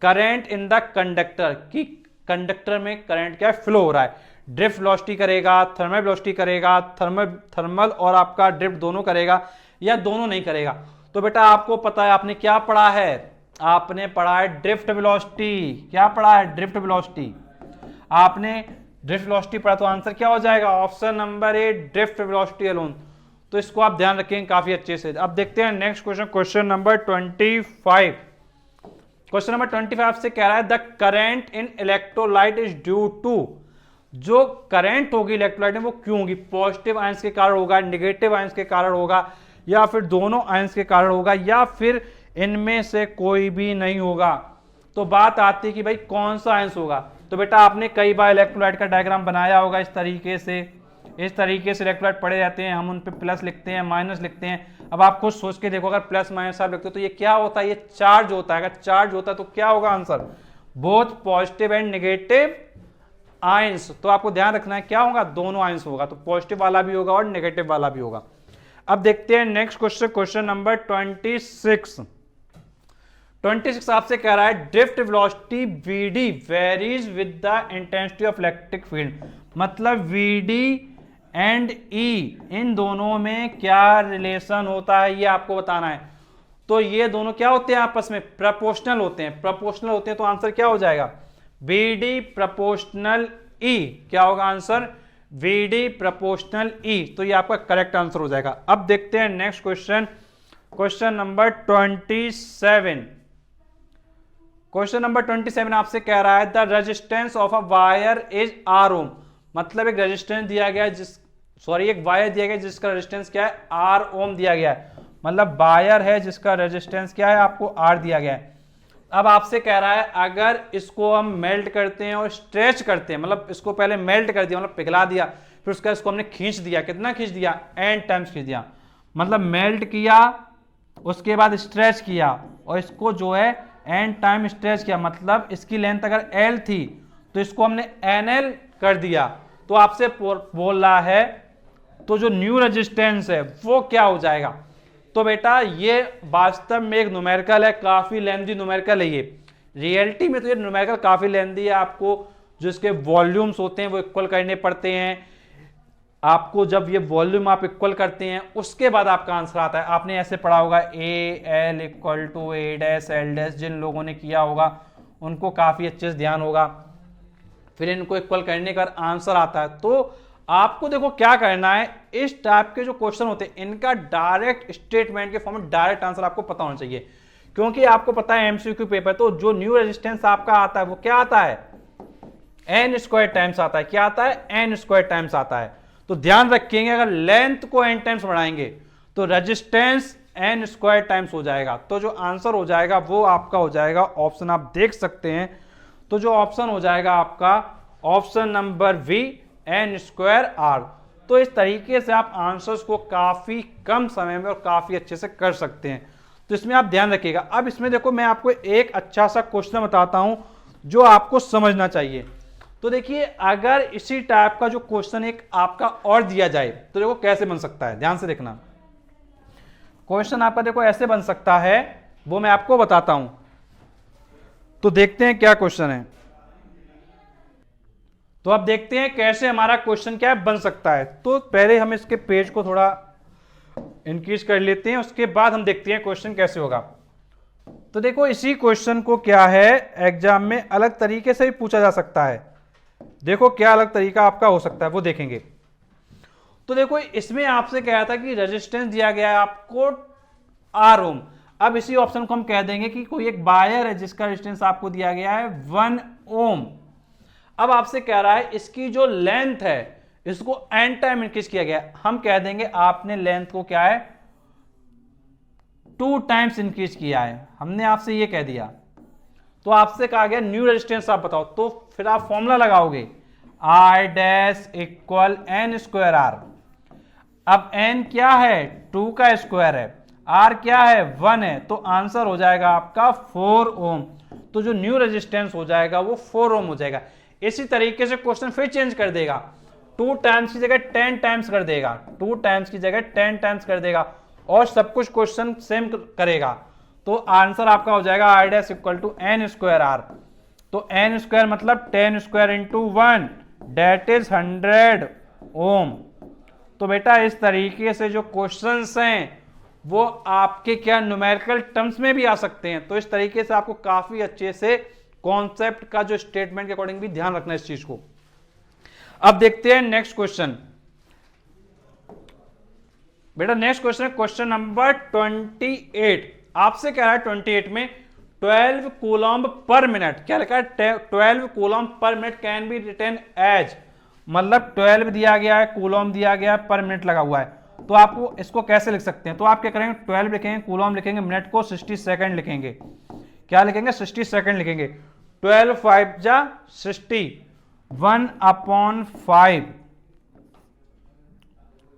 करंट इन द कंडक्टर, कि कंडक्टर में करंट क्या फ्लो हो रहा है, ड्रिफ्ट वेलोसिटी करेगा, थर्मल वेलोसिटी करेगा, थर्मल और आपका ड्रिफ्ट दोनों करेगा, या दोनों नहीं करेगा। तो बेटा आपको पता है आपने क्या पढ़ा है, आपने पढ़ा है ड्रिफ्ट वेलोसिटी, क्या पढ़ा है ड्रिफ्ट वेलोसिटी, आपने ड्रिफ्ट वेलोसिटी पढ़ा, तो आंसर क्या हो जाएगा ऑप्शन नंबर ए ड्रिफ्ट वेलोसिटी अलोन। तो इसको आप ध्यान रखेंगे काफी अच्छे से। अब देखते हैं next question, question number 25। Question number 25 से कह रहा है the current in electrolyte is due to, जो करंट होगी इलेक्ट्रोलाइट में वो क्यों होगी, पॉजिटिव आयंस के कारण होगा, नेगेटिव आयंस के कारण होगा, या फिर दोनों आयंस के कारण होगा, या फिर इनमें से कोई भी नहीं होगा। तो बात आती है कि भाई कौन सा आयंस होगा। तो बेटा आपने कई बार इलेक्ट्रोलाइट का डायग्राम बनाया होगा इस तरीके से इलेक्ट्रोलाइट पड़े रहते हैं, हम उन पे प्लस लिखते हैं, माइनस लिखते हैं। अब आप खुद सोच के देखो, अगर प्लस माइनस आप लिखते हो तो ये क्या होता है, ये चार्ज होता है। अगर चार्ज होता है तो क्या होगा answer, both positive and negative ions. तो आपको ध्यान रखना है क्या होगा, दोनों आयंस होगा, तो पॉजिटिव वाला भी होगा और नेगेटिव वाला भी होगा। अब देखते हैं नेक्स्ट क्वेश्चन, क्वेश्चन नंबर 26 आपसे कह रहा है drift velocity VD varies with the intensity of electric field, मतलब वीडी एंड ई इन दोनों में क्या रिलेशन होता है ये आपको बताना है। तो ये दोनों क्या होते हैं, आपस में प्रोपोर्शनल होते हैं। प्रोपोर्शनल होते हैं तो आंसर क्या हो जाएगा, वीडी प्रोपोर्शनल ई। क्या होगा आंसर, वीडी प्रोपोर्शनल ई। तो ये आपका करेक्ट आंसर हो जाएगा। अब देखते हैं next question, question number 27। Question number 27 आपसे कह रहा है the resistance of a wire is R ohm, मतलब एक रेजिस्टेंस दिया गया है एक वायर दिया गया जिसका रेजिस्टेंस क्या है, आर ओम दिया गया है। मतलब वायर है जिसका रेजिस्टेंस क्या है, आपको आर दिया गया है। अब आपसे कह रहा है अगर इसको हम मेल्ट करते हैं और स्ट्रेच करते हैं, मतलब इसको पहले मेल्ट कर दिया, मतलब पिघला दिया, फिर उसका इसको हमने खींच दिया, कितना खींच दिया, n टाइम्स खींच दिया, मतलब मेल्ट किया उसके बाद स्ट्रेच किया और इसको जो है n टाइम स्ट्रेच किया, मतलब इसकी लेंथ अगर l थी तो इसको हमने nl कर दिया। तो आपसे बोल रहा है तो जो न्यू रेजिस्टेंस है वो क्या हो जाएगा। तो बेटा ये वास्तव में एक न्यूमेरिकल है, काफी लेंथी न्यूमेरिकल है ये। रियलिटी में तो ये न्यूमेरिकल काफी लेंथी है, आपको जो इसके वॉल्यूम्स होते हैं वो इक्वल करने पड़ते हैं। आपको जब ये वॉल्यूम आप इक्वल करते हैं उसके बाद आपका आंसर आता है। आपने ऐसे पढ़ा होगा A L equal to A dash L dash, जिन लोगों ने किया होगा उनको काफी अच्छे से ध्यान होगा। फिर इनको इक्वल करने का आंसर आता है। तो आपको देखो क्या करना है, इस टाइप के जो क्वेश्चन होते हैं इनका डायरेक्ट स्टेटमेंट के फॉर्म में डायरेक्ट आंसर आपको पता होना चाहिए, क्योंकि आपको पता है एमसीक्यू पेपर तो जो न्यू रेजिस्टेंस आपका आता है वो क्या आता है, एन स्क्वायर टाइम्स आता है। क्या आता है, एन स्क्वायर टाइम्स आता है। तो ध्यान रखेंगे अगर लेंथ को एन टाइम्स बढ़ाएंगे तो रेजिस्टेंस एन स्क्वायर टाइम्स हो जाएगा। तो जो आंसर हो जाएगा वो आपका हो जाएगा ऑप्शन, आप देख सकते हैं। तो जो ऑप्शन हो जाएगा आपका option number B, N square R. तो इस तरीके से आप आंसर्स को काफी कम समय में और काफी अच्छे से कर सकते हैं। तो इसमें आप ध्यान रखिएगा। अब इसमें देखो मैं आपको एक अच्छा सा क्वेश्चन बताता हूं जो आपको समझना चाहिए। तो देखिए अगर इसी टाइप का जो क्वेश्चन एक आपका और दिया जाए तो देखो कैसे बन सकता है, ध्यान से देखना। क्वेश्चन आपका देखो ऐसे बन सकता है, वो मैं आपको बताता हूं। तो देखते हैं क्या क्वेश्चन है। तो अब देखते हैं कैसे हमारा क्वेश्चन क्या बन सकता है। तो पहले हम इसके पेज को थोड़ा इंक्रीज कर लेते हैं, उसके बाद हम देखते हैं क्वेश्चन कैसे होगा। तो देखो इसी क्वेश्चन को क्या है एग्जाम में अलग तरीके से भी पूछा जा सकता है। देखो क्या अलग तरीका आपका हो सकता है वो देखेंगे। तो देखो इसमें आपसे कहा था कि रेजिस्टेंस दिया गया है आपको आर ओम। अब इसी ऑप्शन को हम कह देंगे कि कोई एक वायर है जिसका रेजिस्टेंस आपको दिया गया है 1 ओम। अब आपसे कह रहा है इसकी जो लेंथ है इसको एन टाइम इंक्रीज किया गया है। हम कह देंगे आपने लेंथ को क्या है 2 टाइम्स इंक्रीज किया है, हमने आपसे ये कह दिया। तो आपसे कहा गया न्यू रेजिस्टेंस आप बताओ, तो फिर आप फॉर्मूला लगाओगे I dash equal N square R. अब एन क्या है 2 का स्क्वायर है, आर क्या है 1 है, तो आंसर हो जाएगा आपका 4 ओम। तो जो न्यू रेजिस्टेंस हो जाएगा वो 4 ओम हो जाएगा। इसी तरीके से क्वेश्चन फिर चेंज कर देगा, 2 टाइम्स की जगह 10 टाइम्स कर देगा, 2 टाइम्स की जगह 10 टाइम्स कर देगा और सब कुछ क्वेश्चन सेम करेगा। तो आंसर आपका हो जाएगा I dash equal to N square R. तो एन स्क्वायर मतलब 10 square into 1 that is 100 ohm. तो बेटा इस तरीके से जो क्वेश्चंस हैं वो आपके क्या न्यूमेरिकल टर्म्स में भी आ सकते हैं। तो इस तरीके से आपको काफी अच्छे से कॉन्सेप्ट का जो स्टेटमेंट के अकॉर्डिंग भी ध्यान रखना है इस चीज को। अब देखते हैं नेक्स्ट क्वेश्चन। बेटा नेक्स्ट क्वेश्चन है क्वेश्चन नंबर 28। आपसे कह रहा है 28 में 12 कूलम्ब पर मिनट, क्या लिखा है 12 coulomb per minute can be written as, मतलब 12 दिया गया है, कूलम्ब दिया गया है, पर मिनट लगा हुआ है, तो आपको इसको कैसे लिख सकते हैं? तो आप क्या करेंगे, 12 लिखेंगे, कूलम्ब लिखेंगे, मिनट को 60 सेकंड लिखेंगे। क्या लिखेंगे? 60 सेकंड लिखेंगे। 12 5 जा 60, 1/5,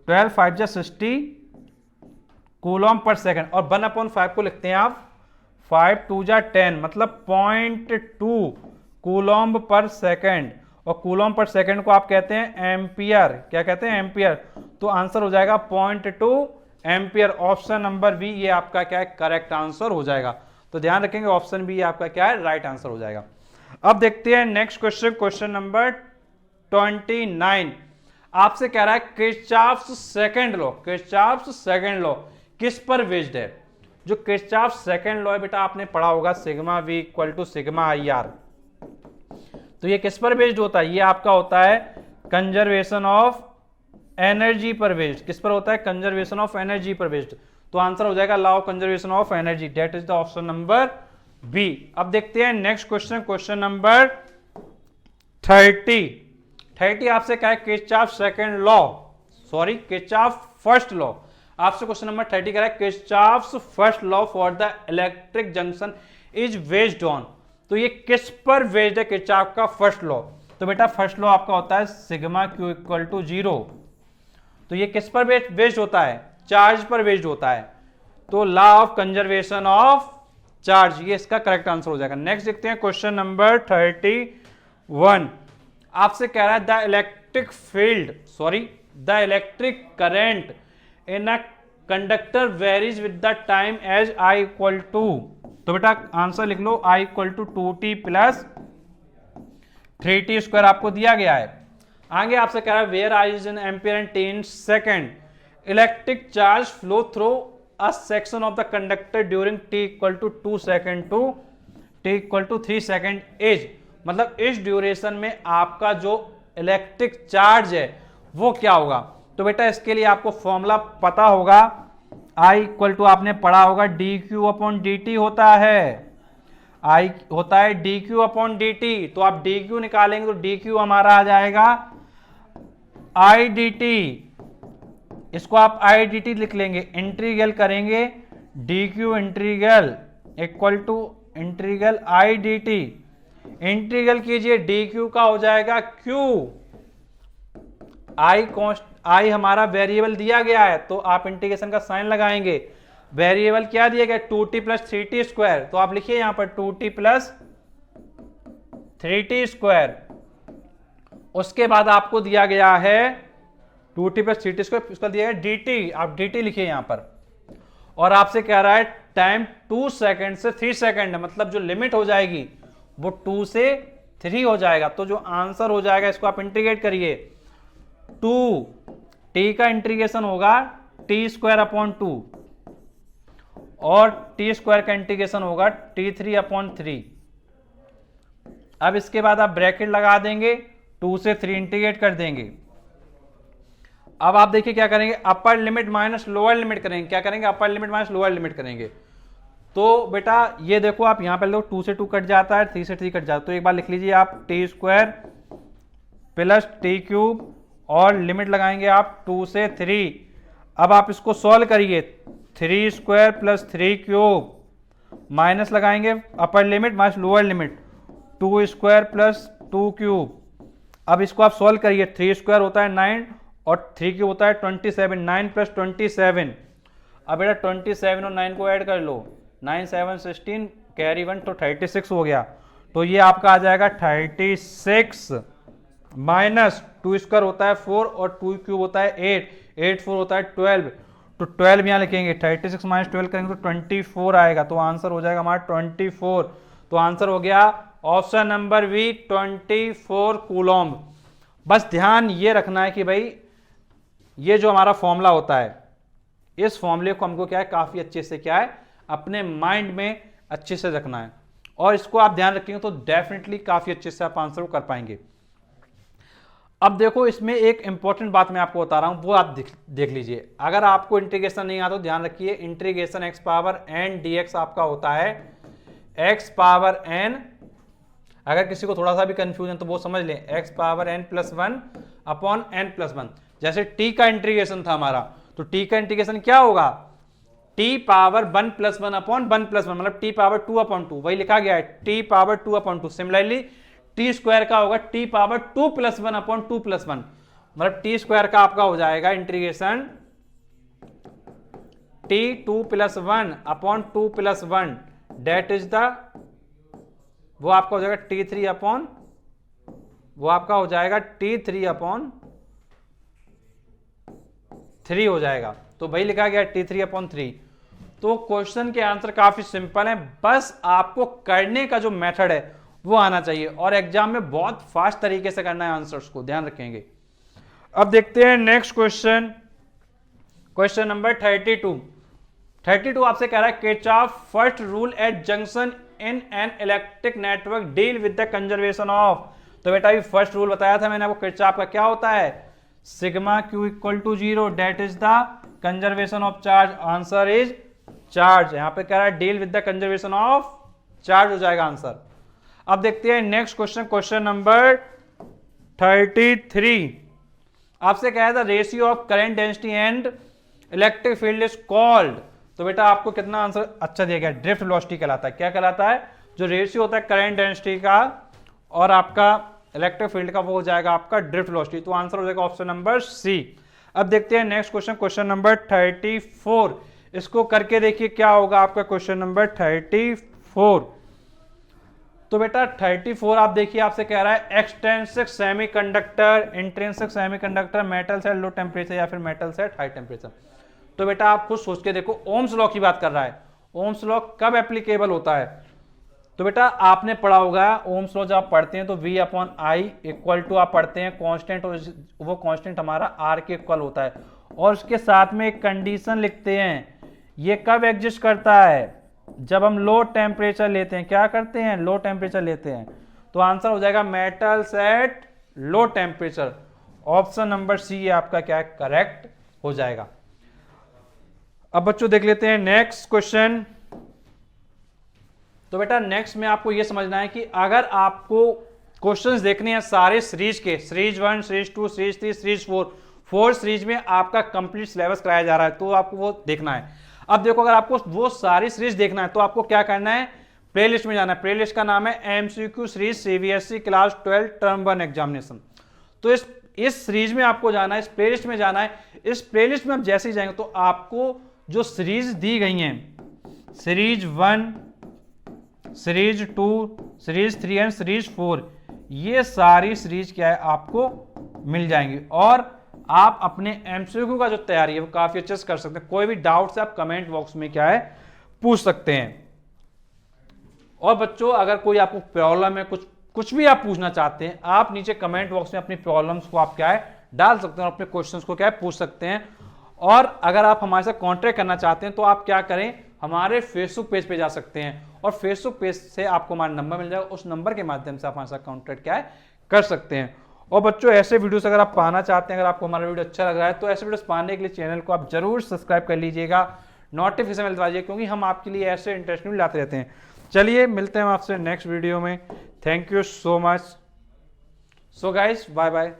12 5 जा 60 कूलम्ब पर सेकंड, और 1/5 को लिखते हैं आप 5 2 जा 10, मतलब 0.2 कूलम्ब पर सेकंड, और कूलम्ब पर सेकंड को आप कहते हैं एम्पियर। क्या कहते हैं? एम्पियर। तो आंसर हो जाएगा 0.2 एम्पियर। ऑप्शन नंबर बी ये आपका क्या है? करेक्ट आंसर हो जाएगा। तो ध्यान रखेंगे ऑप्शन बी आपका क्या है? राइट आंसर हो जाएगा। अब देखते हैं नेक्स्ट क्वेश्चन, क्वेश्चन नंबर 29। आपसे कह रहा है Kirchhoff's second law, Kirchhoff's second law किस पर बेस्ड है? जो किरचॉफ्स सेकंड लॉ है बेटा आपने पढ़ा होगा, sigma V equal to sigma I R. तो ये किस पर बेस्ड होता है? ये आपका होता है कंजर्वेशन ऑफ एनर्जी पर बेस्ड। किस पर होता है? कंजर्वेशन ऑफ एनर्जी पर बेस्ड। तो आंसर हो जाएगा law of conservation of energy, that is the option number B. अब देखते हैं नेक्स्ट क्वेश्चन, क्वेश्चन नंबर 30 आपसे क्या है? Kirchhoff second law, sorry Kirchhoff first law. आपसे क्वेश्चन नंबर 30 कह रहा है Kirchhoff's first law for the electric junction is based on. तो ये किस पर बेस्ड है किरचॉफ का फर्स्ट लॉ? तो बेटा फर्स्ट लॉ आपका होता है सिग्मा क्यू इक्वल टू 0। तो ये किस पर बेस्ड होता है? चार्ज पर बेस्ड होता है। तो law of conservation of charge, ये इसका करेक्ट आंसर हो जाएगा। नेक्स्ट देखते हैं क्वेश्चन नंबर 31। आपसे कह रहा है the electric field, sorry the electric current in a conductor varies with the time as I equal to. तो बेटा आंसर लिख लो I equal to 2t plus 3t square आपको दिया गया है। आगे आपसे कह रहा है where I is an ampere and t in second, electric charge flow through a section of the conductor during t equal to 2 second to t equal to 3 second as. मतलब इस ड्यूरेशन में आपका जो इलेक्ट्रिक चार्ज है वो क्या होगा? तो बेटा इसके लिए आपको फॉर्मूला पता होगा, I इक्वल टू आपने पढ़ा होगा dq अपॉन dt होता है, I होता है dq अपॉन dt। तो आप dq निकालेंगे तो dq हमारा आ जाएगा I dt, इसको आप I dt लिख लेंगे, इंटीग्रल करेंगे dq integral equal to integral I dt, integral कीजिए dq का हो जाएगा q, I हमारा वेरिएबल दिया गया है तो आप इंटीग्रेशन का साइन लगाएंगे। वेरिएबल क्या दिया गया? 2t प्लस 3t स्क्वायर, तो आप लिखिए यहां पर 2t प्लस 3t स्क्वायर। उसके बाद आपको दिया गया है 2t प्लस 3t स्क्वायर, उसका दिया है dt, आप dt लिखिए यहां पर। और आपसे कह रहा है टाइम 2 सेकेंड से 3 सेकेंड, मतलब जो लिमिट हो जाएगी वो 2 से 3 हो जाएगा। तो जो आंसर हो जाएगा इसको आप इंटीग्रेट करिए, 2 t का इंटीग्रेशन होगा t स्क्वायर अपॉन 2 और t स्क्वायर का इंटीग्रेशन होगा t3 अपॉन 3। अब इसके बाद आप ब्रैकेट लगा देंगे, 2 से 3 इंटीग्रेट कर देंगे। अब आप देखिए क्या करेंगे, upper limit minus lower limit करेंगे। क्या करेंगे? Upper limit minus lower limit करेंगे। तो बेटा ये देखो आप यहां पर देखो 2 से 2 कट जाता है, 3 से 3 कट जाता है। तो एक बार लिख लीजिए आप t square plus t cube और लिमिट लगाएंगे आप 2 से 3। अब आप इसको सॉल्व करिए, 3 स्क्वायर प्लस 3 क्यूब माइनस लगाएंगे upper limit minus lower limit 2 square plus 2 cube. अब इसको आप सॉल्व करिए, 3 स्क्वायर होता है 9 और 3 क्यूब होता है 27, 9 प्लस 27। अब बेटा 27 और 9 को ऐड कर लो, 9 7 16 कैरी 1 तो 36 हो गया। तो ये आपका आ जाएगा 36 माइनस 2 स्क्वायर होता है 4 और 2 क्यूब होता है 8, 8 4 होता है 12। तो 12 यहाँ लिखेंगे, 36 माइनस 12 करेंगे तो 24 आएगा। तो आंसर हो जाएगा हमारा 24। तो आंसर हो गया ऑप्शन नंबर बी 24 कूलम्ब। बस ध्यान ये रखना है कि भाई ये जो हमारा फॉर्मूला होता है, इस फॉर्मूले को हमको क्या है काफी अच्छे से क्या है अपने माइंड में अच्छे से रखना है, और इसको आप ध्यान रखेंगे तो डेफिनेटली काफी अच्छे से आप आंसर कर पाएंगे। अब देखो इसमें एक इंपॉर्टेंट बात मैं आपको बता रहा हूं, वो आप देख लीजिए। अगर आपको इंटीग्रेशन नहीं आता तो ध्यान रखिए, integration X power N dx आपका होता है एक्स पावर एन, अगर किसी को थोड़ा सा भी कंफ्यूजन तो वो समझ लें, x power n plus one upon n plus one. जैसे टी का इंटीग्रेशन था हमारा, तो टी का इंटीग्रेशन क्या होगा, T power one plus one upon one plus one, मतलब T power two upon two, वही लिखा गया है T power two upon two. Similarly T square का होगा T power two plus one upon two plus one, मतलब टी स्क्वायर का आपका हो जाएगा integration T two plus one upon two plus one, that is the, वो आपका हो जाएगा टी थ्री अपॉन, वो आपका हो जाएगा टी थ्री अपॉन थ्री हो जाएगा। तो वही लिखा गया टी थ्री अपॉन थ्री। तो क्वेश्चन के आंसर काफी सिंपल है, बस आपको करने का जो मेथड है वो आना चाहिए, और एग्जाम में बहुत फास्ट तरीके से करना है आंसर्स को, ध्यान रखेंगे। अब देखते हैं नेक्स्ट क्वेश्चन, क्वेश्चन नंबर 32। 32 आपसे कह रहा है Kirchhoff first rule at junction in an electric network deal with the conservation of. तो बेटा ये फर्स्ट रूल बताया था मैंने आपको किरचॉफ का, क्या होता है, sigma Q equal to zero, that is the conservation of charge, answer is charge. यहां पे कह रहा है deal with the conservation of charge हो जाएगा आंसर। अब देखते हैं नेक्स्ट क्वेश्चन, क्वेश्चन नंबर 33। आपसे कहा था ratio of current density and electric field is called. तो बेटा आपको कितना आंसर अच्छा दिया गया, ड्रिफ्ट वेलोसिटी कहलाता है। क्या कहलाता है, जो रेशियो होता है करंट डेंसिटी का और आपका इलेक्ट्रिक फील्ड का, वो हो जाएगा आपका ड्रिफ्ट वेलोसिटी। तो आंसर हो जाएगा ऑप्शन नंबर सी। अब देखते हैं नेक्स्ट क्वेश्चन, क्वेश्चन नंबर 34। इसको करके देखिए क्या होगा आपका क्वेश्चन नंबर 34। तो बेटा 34 आप देखिए, आपसे कह रहा है extrinsic semiconductor, intrinsic semiconductor, metals at low temperature या फिर मेटल्स एट हाई टेम्परेचर। तो बेटा आप खुद सोच के देखो, ओम्स लॉ की बात कर रहा है, ओम्स लॉ कब एप्लीकेबल होता है। तो बेटा आपने पढ़ा होगा ओम्स लॉ, जब आप पढ़ते हैं तो V upon I equal to आप पढ़ते हैं कांस्टेंट, और वो कांस्टेंट हमारा R के इक्वल होता है, और उसके साथ में एक कंडीशन लिखते हैं, ये कब एग्जिस्ट करता है, जब हम लो टेम्परेचर लेते हैं। क्या करते हैं, लो टेम्परेचर लेते हैं। तो आंसर हो जाएगा metals at low temperature, option number C आपका क्या है, करेक्ट हो जाएगा। अब बच्चों देख लेते हैं नेक्स्ट क्वेश्चन। तो बेटा नेक्स्ट में आपको यह समझना है कि अगर आपको क्वेश्चंस देखने हैं सारे सीरीज के, series 1, series 2, series 3, series 4 series में आपका कंप्लीट सिलेबस कराया जा रहा है, तो आपको वो देखना है। अब देखो अगर आपको वो सारी सीरीज देखना है तो आपको क्या करना है, प्लेलिस्ट में जाना है। प्लेलिस्ट का नाम है MCQ series CBSE class 12 term 1 examination. तो इस सीरीज में आपको जाना है, इस प्लेलिस्ट में जाना है। इस प्लेलिस्ट में आप जैसे ही जाएंगे तो आपको जो सीरीज दी गई हैं, series 1, series 2, series 3 and series 4, ये सारी सीरीज क्या है आपको मिल जाएंगी, और आप अपने एमसीक्यू का जो तैयारी है वो काफी अच्छे से कर सकते हैं। कोई भी डाउट से आप कमेंट बॉक्स में क्या है पूछ सकते हैं। और बच्चों अगर कोई आपको प्रॉब्लम है, कुछ भी आप पूछना चाहते हैं, आप नीचे कमेंट बॉक्स में अपनी प्रॉब्लम्स को आप क्या है डाल सकते हैं और अपने क्वेश्चंस को क्या है पूछ सकते हैं। और अगर आप हमारे साथ कॉन्टेक्ट करना चाहते हैं तो आप क्या करें, हमारे फेसबुक पेज पे जा सकते हैं, और फेसबुक पेज से आपको हमारा नंबर मिल जाएगा, उस नंबर के माध्यम से आप हमारे साथ कॉन्टेक्ट क्या है कर सकते हैं। और बच्चों ऐसे वीडियोस अगर आप पाना चाहते हैं, अगर आपको हमारा वीडियो अच्छा लग रहा है तो ऐसे वीडियोस पाने के लिए चैनल को आप जरूर सब्सक्राइब कर लीजिएगा, नोटिफिकेशन मिल जाइए, क्योंकि हम आपके लिए ऐसे इंटरेस्टिंग लाते रहते हैं। चलिए मिलते हैं आपसे नेक्स्ट वीडियो में। Thank you so much. So guys bye bye.